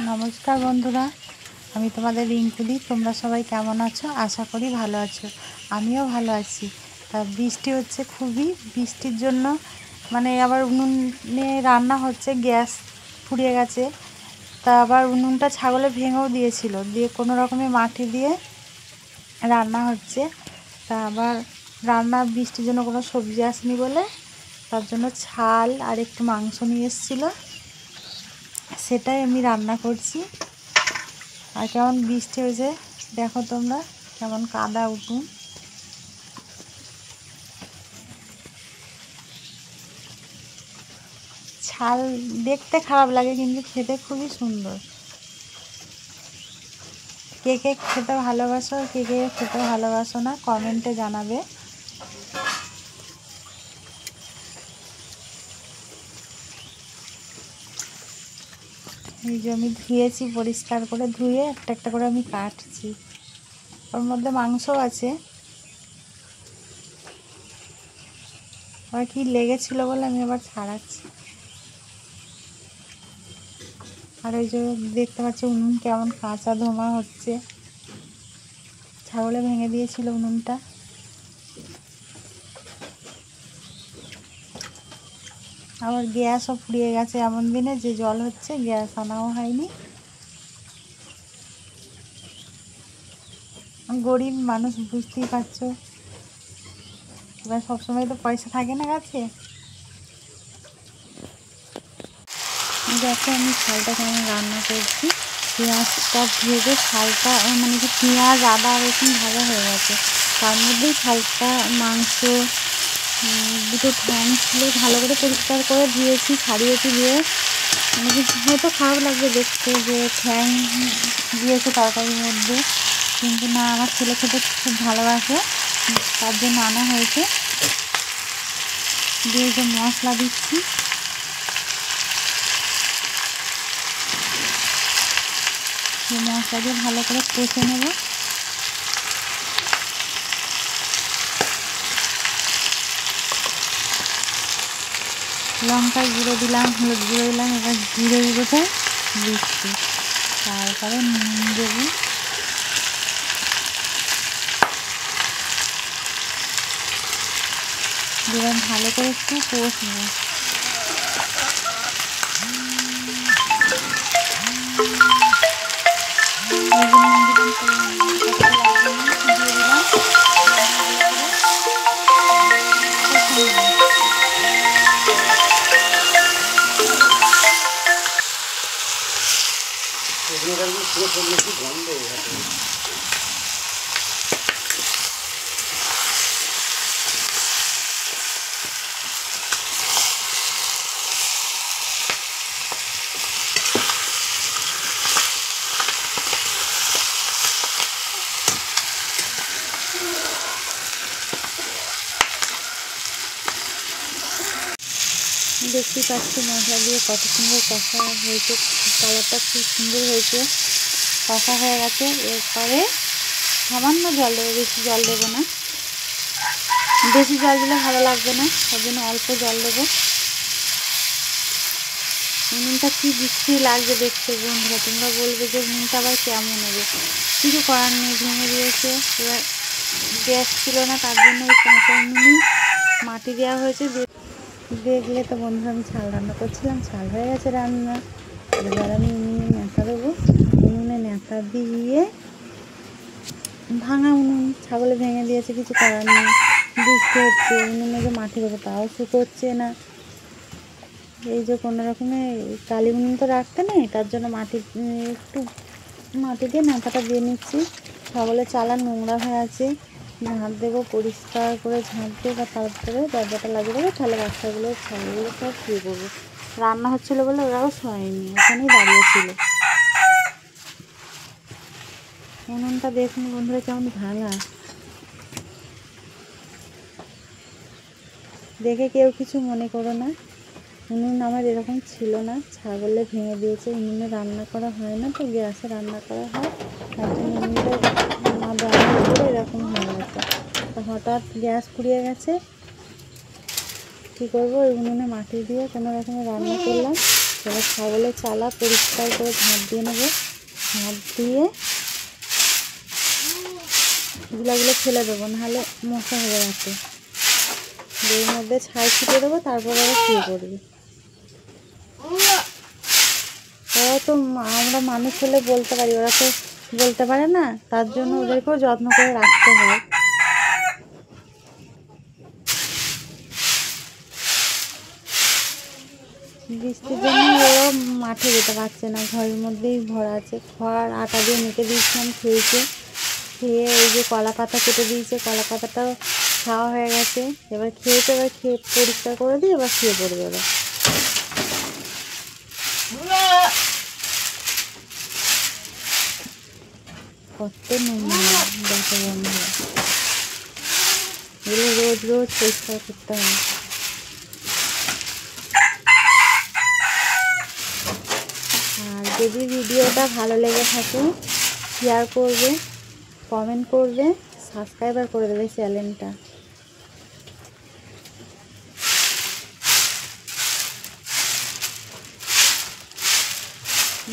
নমস্কার বন্ধুরা, আমি তোমাদের রিঙ্কুদি। তোমরা সবাই কেমন আছো? আশা করি ভালো আছো। আমিও ভালো আছি। তা বৃষ্টি হচ্ছে খুবই, বৃষ্টির জন্য আবার উনুনে রান্না হচ্ছে, গ্যাস ফুরিয়ে গেছে। তা আবার উনুনটা ছাগলে ভেঙেও দিয়েছিল, দিয়ে কোনো রকমে মাটি দিয়ে রান্না হচ্ছে। তা আবার বৃষ্টির জন্য কোনো সবজি আসেনি বলে তার জন্য ছাল আর একটু মাংস নিয়ে এসেছিলো, সেটাই আমি রান্না করছি। আর কেমন বৃষ্টি হয়েছে দেখো তোমরা, কেমন কাদা উঠুন। ছাল দেখতে খারাপ লাগে কিন্তু খেতে খুবই সুন্দর। কে কে খেতে ভালোবাসো, কে কে খেতে ভালোবাসো না, কমেন্টে জানাবে। এই যে আমি ধুয়েছি, পরিষ্কার করে ধুয়ে একটা একটা করে আমি কাটছি। ওর মধ্যে মাংসও আছে। আবার কি লেগেছিল বলে আমি আবার ছাড়াচ্ছি। আর ওই যে দেখতে পাচ্ছি উনুন কেমন কাঁচা ধোঁয়া হচ্ছে, ছাগলে ভেঙে দিয়েছিল উনুনটা। আবার গ্যাসও ফুরিয়ে গেছে, এমন দিনে যে জল হচ্ছে, গ্যাস আনাও হয়নি। গরিব মানুষ, বুঝতেই পারছো। এবার সবসময় তো পয়সা থাকে না কাছে। দেখো আমি শালটা কেমন রান্না করছি। পেঁয়াজটা ভেজে শালটা কি পেঁয়াজ আদা রসুন ভাজা হয়ে গেছে, তার মধ্যেই শালটা মাংস দুটো ঠ্যাং ছিল, ভালো করে পরিষ্কার করে ধুয়েছি, ছাড়িয়েছি। দিয়ে হয়তো খারাপ লাগবে দেখতে যে ঠ্যাং দিয়েছে তরকারির মধ্যে, কিন্তু না, আমার ছেলে খেতে খুব ভালোবাসে, তার জন্য আনা হয়েছে। দিয়ে যে মশলা দিচ্ছি, মশলা দিয়ে ভালো করে কষে নেব। লঙ্কার গুঁড়ো দিলাম, হলুদ গুঁড়ো দিলাম, এবার জিরে গুঁড়োটা দিচ্ছি, তারপরে নুন দেবো। দিয়ে ভালো করে একটু কষবো। দেখতে পাচ্ছি মশলা দিয়ে কত সুন্দর কষা হয়েছে, কালারটা খুব সুন্দর হয়েছে, কষা হয়ে গেছে। এরপরে সামান্য জল দেবো, বেশি জল দেবো না, বেশি জল দিলে ভালো লাগবে না, তার জন্য অল্প জল দেবো। উনুনটা কি বৃষ্টি লাগছে দেখতে বন্ধুরা, তোমরা বলবে যে উনুনটা আবার কেমন হবে। কিছু করার নেই, ভেঙে দিয়েছে। এবার গ্যাস ছিল না, তার জন্য ওই কাঁচা উনুনেই মাটি দেওয়া হয়েছে। দেখলে তো বন্ধুরা, আমি ছাল রান্না করছিলাম, ছাল হয়ে গেছে রান্না। এবার আমি উনুনে ন্যাতা দেবো। উনুনে ন্যাতা দিয়ে, ভাঙা উনুন, ছাগলে ভেঙে দিয়েছে, কিছু করার নেই। বৃষ্টি হচ্ছে, উনুনে যে মাটি দেবো তাও শুকোচ্ছে না। এই যে কোনো রকমে কালি উনুন তো রাখতে নেই, তার জন্য একটু মাটি দিয়ে ন্যাতাটা দিয়ে নিচ্ছি। ছাগলের চালা নোংরা হয়ে আছে, ঝাঁট দেবো, পরিষ্কার করে ঝাঁট দিয়ে বা তারপরে দরজাটা লাগিয়ে দেবো, তাহলে বাচ্চাগুলো ছাগলগুলো সব শুয়ে পড়বে। রান্না হচ্ছিলো বলে ওরাও শোয়নি, ওখানেই দাঁড়িয়েছিল। উনুনটা দেখুন বন্ধুরা কেমন ভাঙা, দেখে কেউ কিছু মনে করো না। উনুন আমার এরকম ছিল না, ছাগলে ভেঙে দিয়েছে। উনুনে রান্না করা হয় না, তো গ্যাসে রান্না করা হয়, তার জন্য উনুনটা ব্যবহার করে এরকম হয়ে গেছে। তো হঠাৎ গ্যাস ফুরিয়ে গেছে, কী করবো, ওই উনুনে মাটি দিয়ে কোনো রকমে রান্না করলাম। এবার ছাগলের চালা পরিষ্কার করে ঝাঁট দিয়ে নেবো। ঝাঁট দিয়ে গুলাগুলো ফেলে দেবো, নাহলে মশা হয়ে যাচ্ছে। এর মধ্যে ছাই ছিটে দেবো, তারপর আবার শুয়ে পড়বে। ওরা তো আমরা মানুষ হলে বলতে পারি, ওরা তো বলতে পারে না, তার জন্য ওদেরকেও যত্ন করে রাখতে হয়। বৃষ্টির জন্য ওরা মাঠে যেতে পারছে না, ঘরের মধ্যেই ভরা আছে। খড় আটা দিয়ে মেখে দিয়েছিলাম, খেয়েছে। খেয়ে ওই যে কলা পাতা কেটে দিয়েছে, কলা পাতাটাও খাওয়া হয়ে গেছে। এবার খেয়েছে, এবার খেয়ে পরিষ্কার করে দিয়ে এবার শুয়ে পড়বে ওরা। কত নোংরা দেখো বন্ধুরা, এগুলো রোজ রোজ পরিষ্কার করতে হয়। আর যদি ভিডিওটা ভালো লেগে থাকে শেয়ার করবে, কমেন্ট করবে, সাবস্ক্রাইবার করে দেবে চ্যানেলটা।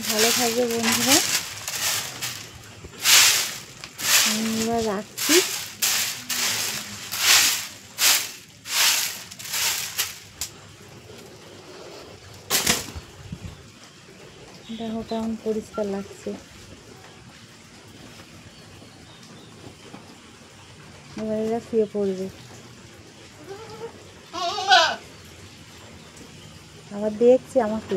ভালো থাকবে বন্ধুরা। আমি এবার রাখছি। দেখো কেমন পরিষ্কার লাগছে। এবার এরা শুয়ে পড়বে। আবার দেখছে আমাকে।